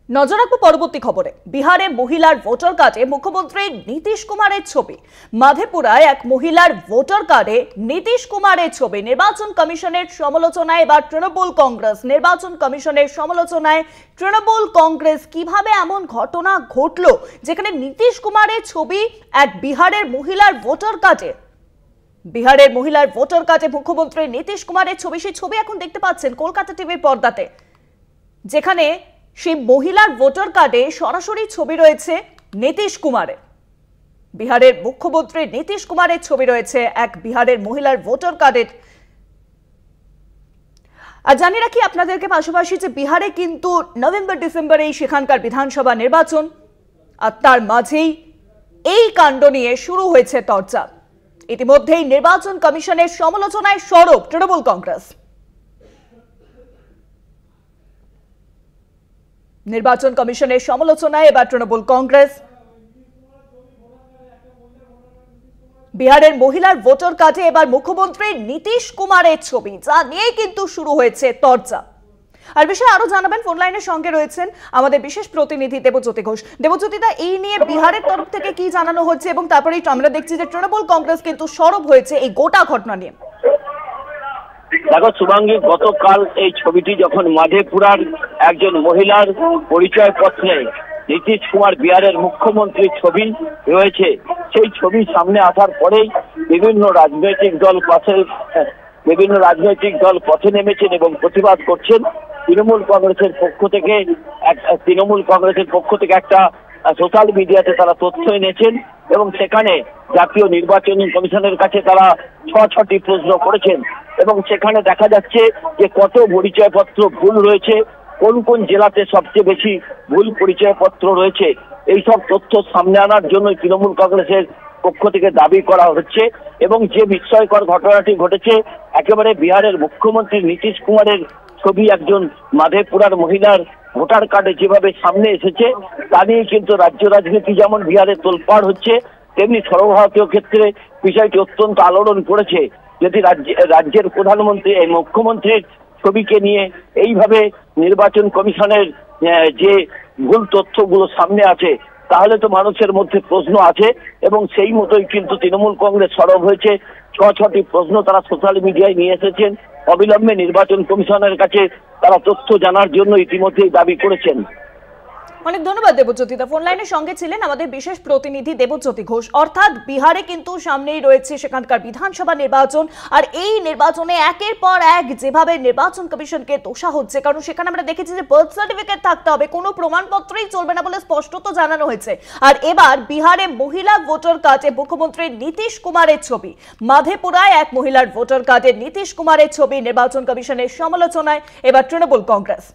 নজর রাখবো পরবর্তী খবরে। বিহারে মহিলার ভোটার কার্ডে মুখ্যমন্ত্রী নীতিশ কুমারের ছবি। মাধেপুরায় এক মহিলার ভোটার কার্ডে নীতিশ কুমারের ছবি। নির্বাচন কমিশনের সমালোচনায় এবার তৃণমূল কংগ্রেস। নির্বাচন কমিশনের সমালোচনায় তৃণমূল কংগ্রেস। কিভাবে এমন ঘটনা ঘটলো যেখানে নীতিশ কুমারের ছবি এক বিহারের মহিলার ভোটার কার্ডে? বিহারের মহিলার ভোটার কার্ডে মুখ্যমন্ত্রী নীতিশ কুমারের ছবি। সেই ছবি এখন দেখতে পাচ্ছেন কলকাতা টিভির পর্দাতে, যেখানে সেই মহিলার ভোটার কার্ডে সরাসরি ছবি রয়েছে নীতিশ কুমারের। বিহারের মুখ্যমন্ত্রী নীতিশ কুমারের ছবি রয়েছে এক বিহারের মহিলার ভোটার কার্ডের। আর জানিয়ে রাখি আপনাদেরকে পাশাপাশি যে বিহারে কিন্তু নভেম্বর ডিসেম্বরেই সেখানকার বিধানসভা নির্বাচন, আর তার মাঝেই এই কাণ্ড নিয়ে শুরু হয়েছে চর্চা। ইতিমধ্যেই নির্বাচন কমিশনের সমালোচনায় সরব তৃণমূল কংগ্রেস। নির্বাচন কমিশনের সমালোচনায় এবার তৃণমূল কংগ্রেস। বিহারের মহিলার ভোটার কার্ডে এবার মুখ্যমন্ত্রী নীতিশ কুমারের ছবি, যা নিয়ে কিন্তু শুরু হয়েছে চর্চা। আর বিষয়ে আরো জানাবেন, ফোন লাইনের সঙ্গে রয়েছেন আমাদের বিশেষ প্রতিনিধি দেবজ্যোতি ঘোষ। দেবজ্যোতিদা, এই নিয়ে বিহারের তরফ থেকে কি জানানো হচ্ছে এবং তারপরেই আমরা দেখছি যে তৃণমূল কংগ্রেস কিন্তু সরব হয়েছে এই গোটা ঘটনা নিয়ে। দেখো শুভাঙ্গী, গতকাল এই ছবিটি যখন মাধেপুরার একজন মহিলার পরিচয় পত্রে নীতিশ কুমার বিহারের মুখ্যমন্ত্রীর ছবি রয়েছে, সেই ছবি সামনে আসার পরেই বিভিন্ন রাজনৈতিক দল পথে নেমেছেন এবং প্রতিবাদ করছেন। তৃণমূল কংগ্রেসের পক্ষ থেকে একটা সোশ্যাল মিডিয়াতে তারা তথ্য এনেছেন এবং সেখানে জাতীয় নির্বাচন কমিশনের কাছে তারা ছটি প্রশ্ন করেছেন এবং সেখানে দেখা যাচ্ছে যে কত পরিচয়পত্র ভুল রয়েছে, কোন কোন জেলাতে সবচেয়ে বেশি ভুল পরিচয়পত্র রয়েছে, এইসব তথ্য সামনে আনার জন্য তৃণমূল কংগ্রেসের পক্ষ থেকে দাবি করা হচ্ছে। এবং যে বিস্ময়কর ঘটনাটি ঘটেছে, একেবারে বিহারের মুখ্যমন্ত্রী নীতিশ কুমারের ছবি একজন মাধেপুরার মহিলার ভোটার কার্ডে যেভাবে সামনে এসেছে, তা নিয়ে কিন্তু রাজ্য রাজনীতি যেমন বিহারে তোলপাড় হচ্ছে, তেমনি সর্বভারতীয় ক্ষেত্রে বিষয়টি অত্যন্ত আলোড়ন করেছে। যদি রাজ্যের প্রধানমন্ত্রী এই মুখ্যমন্ত্রীর ছবিকে নিয়ে এইভাবে নির্বাচন কমিশনের যে ভুল তথ্যগুলো সামনে আছে, তাহলে তো মানুষের মধ্যে প্রশ্ন আছে এবং সেই মতোই কিন্তু তৃণমূল কংগ্রেস সরব হয়েছে। ছটি প্রশ্ন তারা সোশ্যাল মিডিয়ায় নিয়ে এসেছেন। অবিলম্বে নির্বাচন কমিশনের কাছে তারা তথ্য জানার জন্য ইতিমধ্যেই দাবি করেছেন। অনেক ধন্যবাদ দেবজ্যোতিদা। ফোন লাইনের সঙ্গে ছিলেন আমাদের বিশেষ প্রতিনিধি দেবজ্যোতি ঘোষ। অর্থাৎ বিহারে কিন্তু সামনেই রয়েছে সেখানকার বিধানসভা নির্বাচন, আর এই নির্বাচনে একের পর এক যেভাবে নির্বাচন কমিশনকে দোষা হচ্ছে, কারণ সেখানে আমরা দেখেছি যে বার্থ সার্টিফিকেট থাকতে হবে, কোনো প্রমাণপত্রই চলবে না বলে স্পষ্টত জানানো হয়েছে। আর এবার বিহারে মহিলা ভোটার কার্ডে মুখ্যমন্ত্রী নীতিশ কুমারের ছবি। মাধেপুরায় এক মহিলার ভোটার কার্ডে নীতিশ কুমারের ছবি। নির্বাচন কমিশনের সমালোচনায় এবার তৃণমূল কংগ্রেস।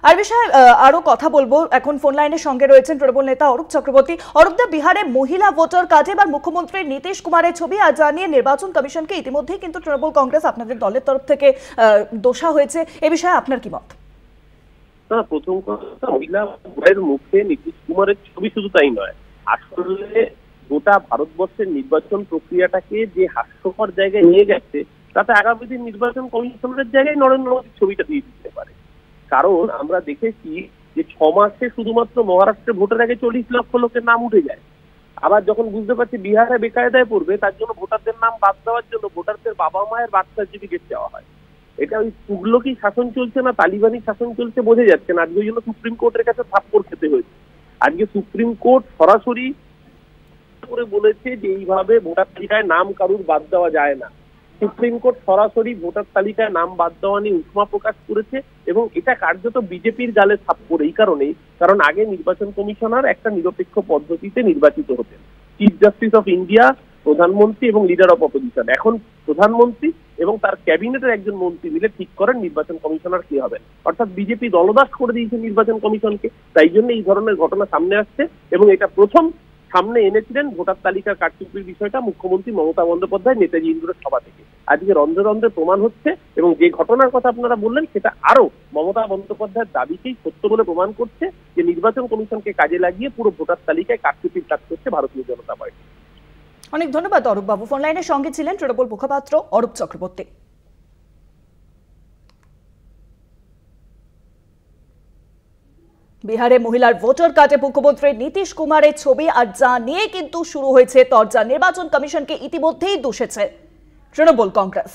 আর বিষয়ে আরো কথা বলবো, এখন ফোন লাইনের সঙ্গে রয়েছেন তৃণমূল নেতা অরূপ চক্রবর্তী। অরূপদা, বিহারে মহিলা ভোটার কার্ডে এবার মুখ্যমন্ত্রী নীতিশ কুমারের ছবি, আর জানিয়ে নির্বাচন কমিশনকে ইতিমধ্যেই কিন্তু তৃণমূল কংগ্রেস আপনাদের দলের তরফ থেকে দোষা হয়েছে, এ বিষয়ে আপনার কি মত? প্রথম কথা, মহিলা ভোটের মুখে নীতিশ কুমারের ছবি শুধু তাই নয়, আসলে গোটা ভারতবর্ষের নির্বাচন প্রক্রিয়াটাকে যে হাস্যকর জায়গায় নিয়ে গেছে, তাতে আগামী দিন নির্বাচন কমিশনের জায়গায় নরেন্দ্র মোদীর ছবিটা দিয়ে দিতে পারে। কারণ আমরা দেখেছি যে 6 মাসে শুধুমাত্র মহারাষ্ট্রে ভোটের আগে 40 লক্ষ লোকের নাম উঠে যায়। আবার যখন বুঝতে পারছি বিহারে বেকায়দায় পড়বে, তার জন্য ভোটারদের নাম বাদ দেওয়ার জন্য ভোটারদের বাবা মায়ের বার্থ সার্টিফিকেট দেওয়া হয়। এটা ওই তুগলকি শাসন চলছে না তালিবানি শাসন চলছে বোঝা যাচ্ছে না। আজকে ওই জন্য সুপ্রিম কোর্টের কাছে থাপ্পড় খেতে হয়েছে। আজকে সুপ্রিম কোর্ট সরাসরি করে বলেছে যে এইভাবে ভোটার তালিকায় নাম কারুর বাদ দেওয়া যায় না। সুপ্রিম কোর্ট সরাসরি ভোটার তালিকায় নাম বাদ দেওয়া নিয়ে উষ্মা প্রকাশ করেছে এবং এটা কার্যত বিজেপির গালে থাপ্পড়। এই কারণেই, কারণ আগে নির্বাচন কমিশনার একটা নিরপেক্ষ পদ্ধতিতে নির্বাচিত হতেন, চিফ জাস্টিস অফ ইন্ডিয়া, প্রধানমন্ত্রী এবং লিডার অফ অপোজিশন। এখন প্রধানমন্ত্রী এবং তার ক্যাবিনেটের একজন মন্ত্রী মিলে ঠিক করেন নির্বাচন কমিশনার কে হবেন। অর্থাৎ বিজেপি দলদাস করে দিয়েছে নির্বাচন কমিশনকে। তাই জন্য এই ধরনের ঘটনা সামনে আসছে এবং এটা প্রথম সামনে এনেছিলেন ভোটার তালিকার কারচুপির বিষয়টা মুখ্যমন্ত্রী মমতা বন্দ্যোপাধ্যায় নেতাজি ইন্দ্রের সভা থেকে। আজকে রন্ধ্রে রন্ধ্রে প্রমাণ হচ্ছে এবং যে ঘটনার কথা আপনারা বললেন সেটা আরো মমতা বন্দ্যোপাধ্যায়ের দাবিকেই সত্য বলে প্রমাণ করছে যে নির্বাচন কমিশনকে কাজে লাগিয়ে পুরো ভোটার তালিকায় কারচুপির কাজ করছে ভারতীয় জনতা পার্টি। অনেক ধন্যবাদ অরূপ বাবু। ফোন লাইনের সঙ্গে ছিলেন তৃণমূল মুখপাত্র অরূপ চক্রবর্তী। বিহারে মহিলার ভোটার কার্ডে মুখ্যমন্ত্রী নীতিশ কুমারের ছবি, আর যা নিয়ে কিন্তু শুরু হয়েছে তরজা। নির্বাচন কমিশনকে ইতিমধ্যেই দুষেছে তৃণমূল কংগ্রেস।